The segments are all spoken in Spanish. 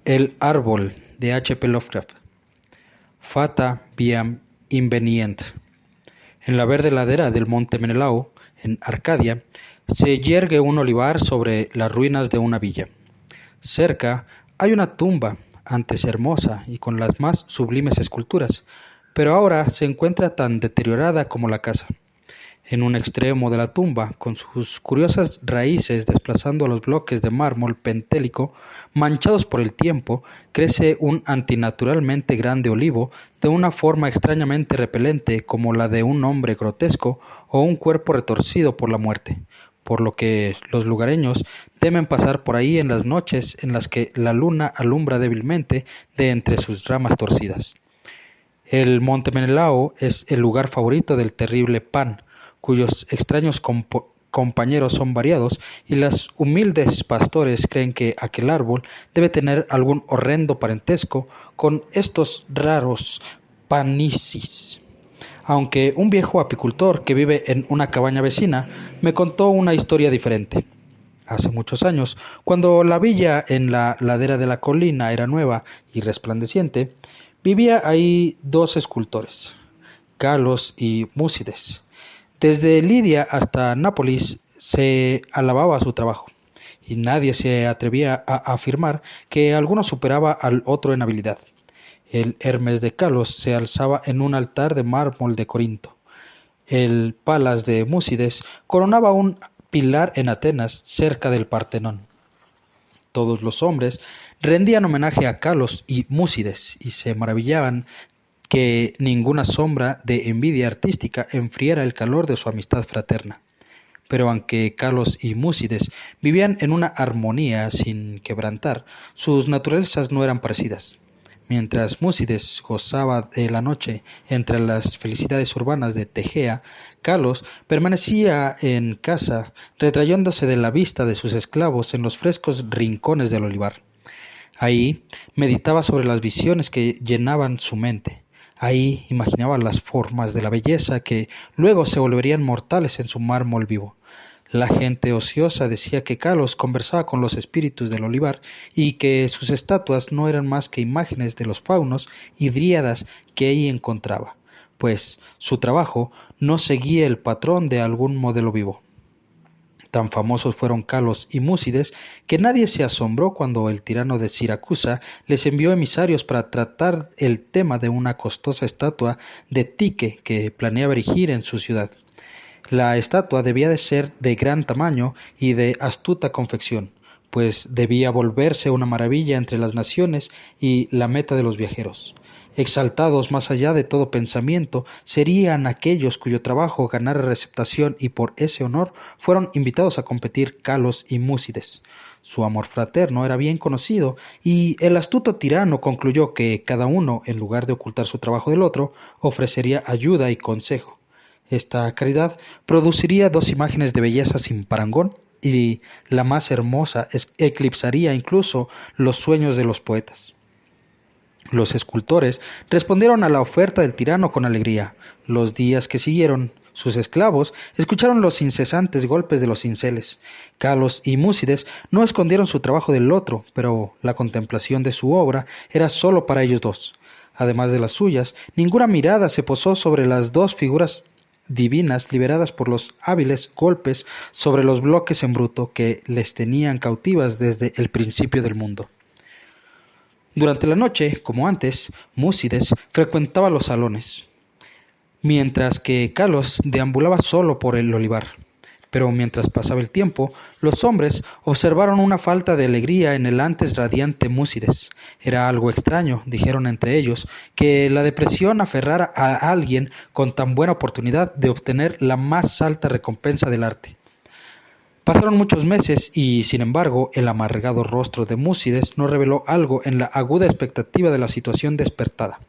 El árbol de H. P. Lovecraft. Fata viam invenient. En la verde ladera del monte Menelao, en Arcadia, se yergue un olivar sobre las ruinas de una villa. Cerca hay una tumba, antes hermosa y con las más sublimes esculturas, pero ahora se encuentra tan deteriorada como la casa. En un extremo de la tumba, con sus curiosas raíces desplazando los bloques de mármol pentélico manchados por el tiempo, crece un antinaturalmente grande olivo de una forma extrañamente repelente como la de un hombre grotesco o un cuerpo retorcido por la muerte, por lo que los lugareños temen pasar por ahí en las noches en las que la luna alumbra débilmente de entre sus ramas torcidas. El monte Menelao es el lugar favorito del terrible Pan, cuyos extraños compañeros son variados, y los humildes pastores creen que aquel árbol debe tener algún horrendo parentesco con estos raros panicis. Aunque un viejo apicultor que vive en una cabaña vecina me contó una historia diferente. Hace muchos años, cuando la villa en la ladera de la colina era nueva y resplandeciente, vivía ahí dos escultores, Calos y Múcides. Desde Lidia hasta Nápoles se alababa su trabajo, y nadie se atrevía a afirmar que alguno superaba al otro en habilidad. El Hermes de Calos se alzaba en un altar de mármol de Corinto. El Palas de Múcides coronaba un pilar en Atenas cerca del Partenón. Todos los hombres rendían homenaje a Calos y Múcides y se maravillaban que ninguna sombra de envidia artística enfriara el calor de su amistad fraterna. Pero aunque Calos y Múcides vivían en una armonía sin quebrantar, sus naturalezas no eran parecidas. Mientras Múcides gozaba de la noche entre las felicidades urbanas de Tegea, Calos permanecía en casa, retrayéndose de la vista de sus esclavos en los frescos rincones del olivar. Ahí meditaba sobre las visiones que llenaban su mente. Ahí imaginaba las formas de la belleza que luego se volverían mortales en su mármol vivo. La gente ociosa decía que Calos conversaba con los espíritus del olivar y que sus estatuas no eran más que imágenes de los faunos y dríadas que allí encontraba, pues su trabajo no seguía el patrón de algún modelo vivo. Tan famosos fueron Calos y Múcides que nadie se asombró cuando el tirano de Siracusa les envió emisarios para tratar el tema de una costosa estatua de Tique que planeaba erigir en su ciudad. La estatua debía de ser de gran tamaño y de astuta confección, pues debía volverse una maravilla entre las naciones y la meta de los viajeros. Exaltados más allá de todo pensamiento serían aquellos cuyo trabajo ganara receptación y por ese honor fueron invitados a competir Calos y Múcides. Su amor fraterno era bien conocido y el astuto tirano concluyó que cada uno, en lugar de ocultar su trabajo del otro, ofrecería ayuda y consejo. Esta caridad produciría dos imágenes de belleza sin parangón y la más hermosa eclipsaría incluso los sueños de los poetas. Los escultores respondieron a la oferta del tirano con alegría. Los días que siguieron, sus esclavos escucharon los incesantes golpes de los cinceles. Calos y Múcides no escondieron su trabajo del otro, pero la contemplación de su obra era sólo para ellos dos. Además de las suyas, ninguna mirada se posó sobre las dos figuras divinas liberadas por los hábiles golpes sobre los bloques en bruto que les tenían cautivas desde el principio del mundo. Durante la noche, como antes, Múcides frecuentaba los salones, mientras que Calos deambulaba solo por el olivar. Pero mientras pasaba el tiempo, los hombres observaron una falta de alegría en el antes radiante Múcides. Era algo extraño, dijeron entre ellos, que la depresión aferrara a alguien con tan buena oportunidad de obtener la más alta recompensa del arte. Pasaron muchos meses y, sin embargo, el amargado rostro de Múcides no reveló algo en la aguda expectativa de la situación despertada.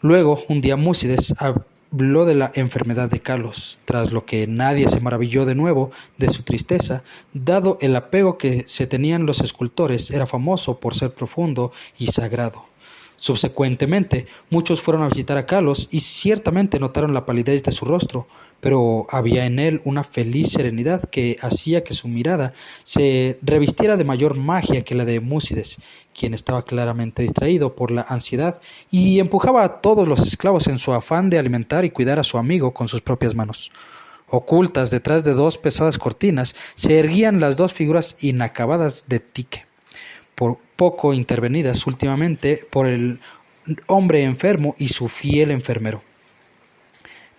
Luego, un día Múcides habló de la enfermedad de Calos, tras lo que nadie se maravilló de nuevo de su tristeza, dado el apego que se tenían los escultores, era famoso por ser profundo y sagrado. Subsecuentemente, muchos fueron a visitar a Kalos y ciertamente notaron la palidez de su rostro, pero había en él una feliz serenidad que hacía que su mirada se revistiera de mayor magia que la de Múcides, quien estaba claramente distraído por la ansiedad y empujaba a todos los esclavos en su afán de alimentar y cuidar a su amigo con sus propias manos. Ocultas detrás de dos pesadas cortinas se erguían las dos figuras inacabadas de Tique, por poco intervenidas últimamente por el hombre enfermo y su fiel enfermero.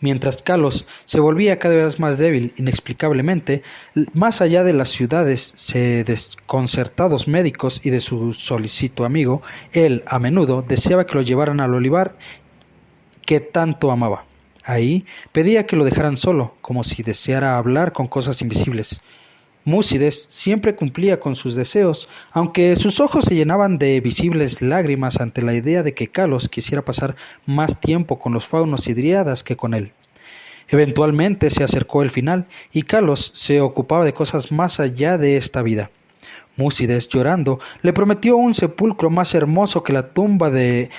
Mientras Kalos se volvía cada vez más débil inexplicablemente, más allá de las ciudades desconcertados médicos y de su solícito amigo, él a menudo deseaba que lo llevaran al olivar que tanto amaba. Ahí pedía que lo dejaran solo, como si deseara hablar con cosas invisibles. Múcides siempre cumplía con sus deseos, aunque sus ojos se llenaban de visibles lágrimas ante la idea de que Kalos quisiera pasar más tiempo con los faunos y dríadas que con él. Eventualmente se acercó el final, y Kalos se ocupaba de cosas más allá de esta vida. Múcides, llorando, le prometió un sepulcro más hermoso que la tumba de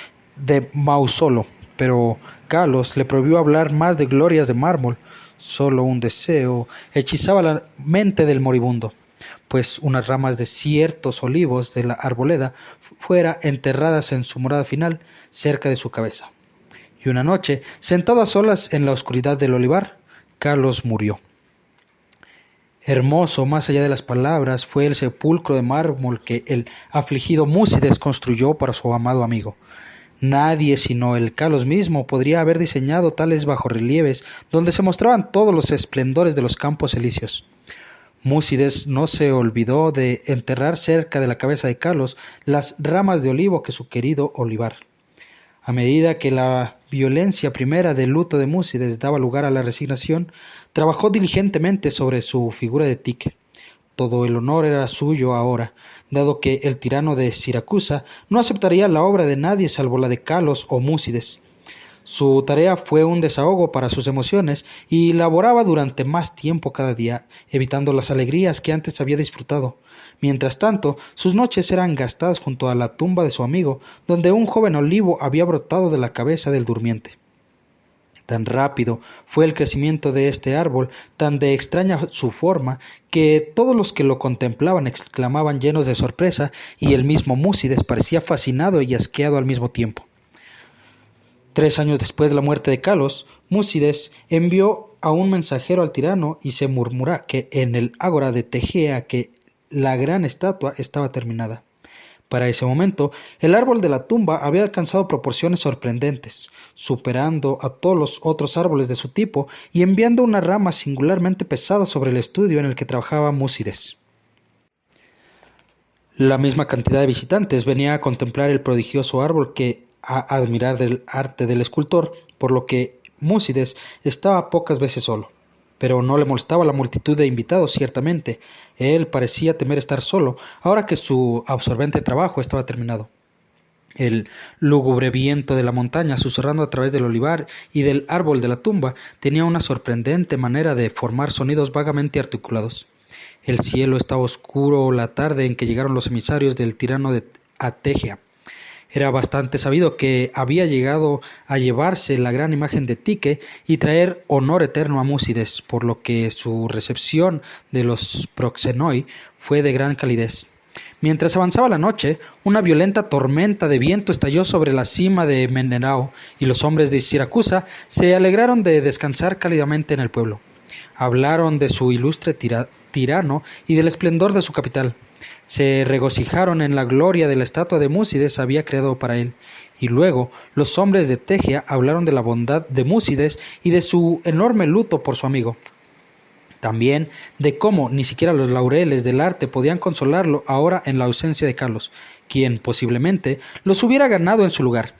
Mausolo, pero Kalos le prohibió hablar más de glorias de mármol. Solo un deseo hechizaba la mente del moribundo, pues unas ramas de ciertos olivos de la arboleda fueran enterradas en su morada final cerca de su cabeza. Y una noche, sentado a solas en la oscuridad del olivar, Kalos murió. Hermoso, más allá de las palabras, fue el sepulcro de mármol que el afligido Múcides construyó para su amado amigo. Nadie sino el Kalos mismo podría haber diseñado tales bajorrelieves donde se mostraban todos los esplendores de los campos elíseos. Múcides no se olvidó de enterrar cerca de la cabeza de Kalos las ramas de olivo que su querido olivar. A medida que la violencia primera del luto de Múcides daba lugar a la resignación, trabajó diligentemente sobre su figura de Tique. Todo el honor era suyo ahora, dado que el tirano de Siracusa no aceptaría la obra de nadie salvo la de Kalos o Múcides. Su tarea fue un desahogo para sus emociones y laboraba durante más tiempo cada día, evitando las alegrías que antes había disfrutado. Mientras tanto, sus noches eran gastadas junto a la tumba de su amigo, donde un joven olivo había brotado de la cabeza del durmiente. Tan rápido fue el crecimiento de este árbol, tan de extraña su forma, que todos los que lo contemplaban exclamaban llenos de sorpresa, y el mismo Múcides parecía fascinado y asqueado al mismo tiempo. 3 años después de la muerte de Kalos, Múcides envió a un mensajero al tirano y se murmura que en el ágora de Tegea que la gran estatua estaba terminada. Para ese momento, el árbol de la tumba había alcanzado proporciones sorprendentes, superando a todos los otros árboles de su tipo y enviando una rama singularmente pesada sobre el estudio en el que trabajaba Múcides. La misma cantidad de visitantes venía a contemplar el prodigioso árbol que a admirar del arte del escultor, por lo que Múcides estaba pocas veces solo. Pero no le molestaba la multitud de invitados, ciertamente. Él parecía temer estar solo, ahora que su absorbente trabajo estaba terminado. El lúgubre viento de la montaña, susurrando a través del olivar y del árbol de la tumba, tenía una sorprendente manera de formar sonidos vagamente articulados. El cielo estaba oscuro la tarde en que llegaron los emisarios del tirano de Tegea. Era bastante sabido que había llegado a llevarse la gran imagen de Tique y traer honor eterno a Múcides, por lo que su recepción de los proxenoi fue de gran calidez. Mientras avanzaba la noche, una violenta tormenta de viento estalló sobre la cima de Menelao, y los hombres de Siracusa se alegraron de descansar cálidamente en el pueblo. Hablaron de su ilustre tirano y del esplendor de su capital. Se regocijaron en la gloria de la estatua de Múcides había creado para él, y luego los hombres de Tegea hablaron de la bondad de Múcides y de su enorme luto por su amigo. También de cómo ni siquiera los laureles del arte podían consolarlo ahora en la ausencia de Kalos, quien posiblemente los hubiera ganado en su lugar.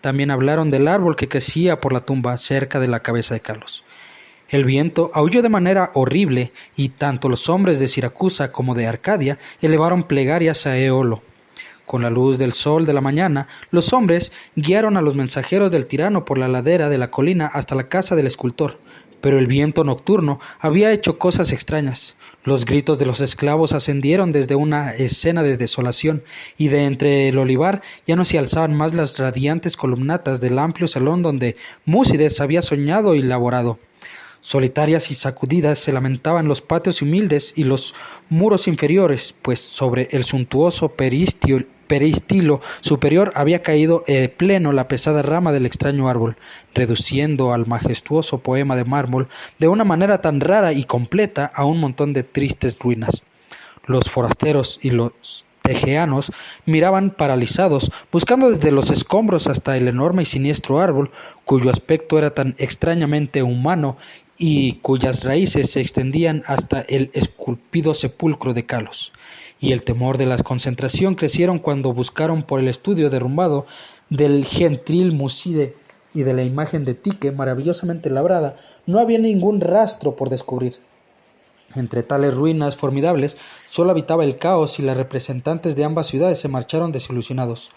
También hablaron del árbol que crecía por la tumba cerca de la cabeza de Kalos. El viento aulló de manera horrible, y tanto los hombres de Siracusa como de Arcadia elevaron plegarias a Eolo. Con la luz del sol de la mañana, los hombres guiaron a los mensajeros del tirano por la ladera de la colina hasta la casa del escultor, pero el viento nocturno había hecho cosas extrañas. Los gritos de los esclavos ascendieron desde una escena de desolación, y de entre el olivar ya no se alzaban más las radiantes columnatas del amplio salón donde Múcides había soñado y laborado. Solitarias y sacudidas se lamentaban los patios humildes y los muros inferiores, pues sobre el suntuoso peristilo superior había caído pleno la pesada rama del extraño árbol, reduciendo al majestuoso poema de mármol de una manera tan rara y completa a un montón de tristes ruinas. Los forasteros y los tejeanos miraban paralizados, buscando desde los escombros hasta el enorme y siniestro árbol, cuyo aspecto era tan extrañamente humano y cuyas raíces se extendían hasta el esculpido sepulcro de Calos. Y el temor de la concentración crecieron cuando buscaron por el estudio derrumbado del gentil Muside y de la imagen de Tique maravillosamente labrada. No había ningún rastro por descubrir. Entre tales ruinas formidables solo habitaba el caos, y los representantes de ambas ciudades se marcharon desilusionados.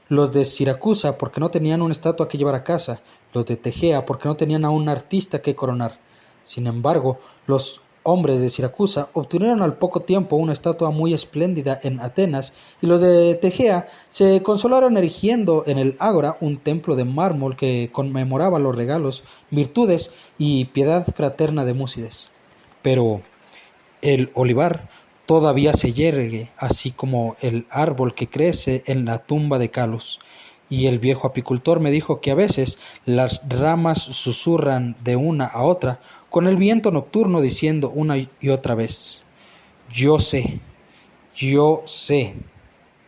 Los de Siracusa porque no tenían una estatua que llevar a casa, los de Tegea porque no tenían a un artista que coronar. Sin embargo, los hombres de Siracusa obtuvieron al poco tiempo una estatua muy espléndida en Atenas, y los de Tegea se consolaron erigiendo en el ágora un templo de mármol que conmemoraba los regalos, virtudes y piedad fraterna de Múcides. Pero el olivar todavía se yergue, así como el árbol que crece en la tumba de Calos. Y el viejo apicultor me dijo que a veces las ramas susurran de una a otra con el viento nocturno, diciendo una y otra vez: yo sé, yo sé.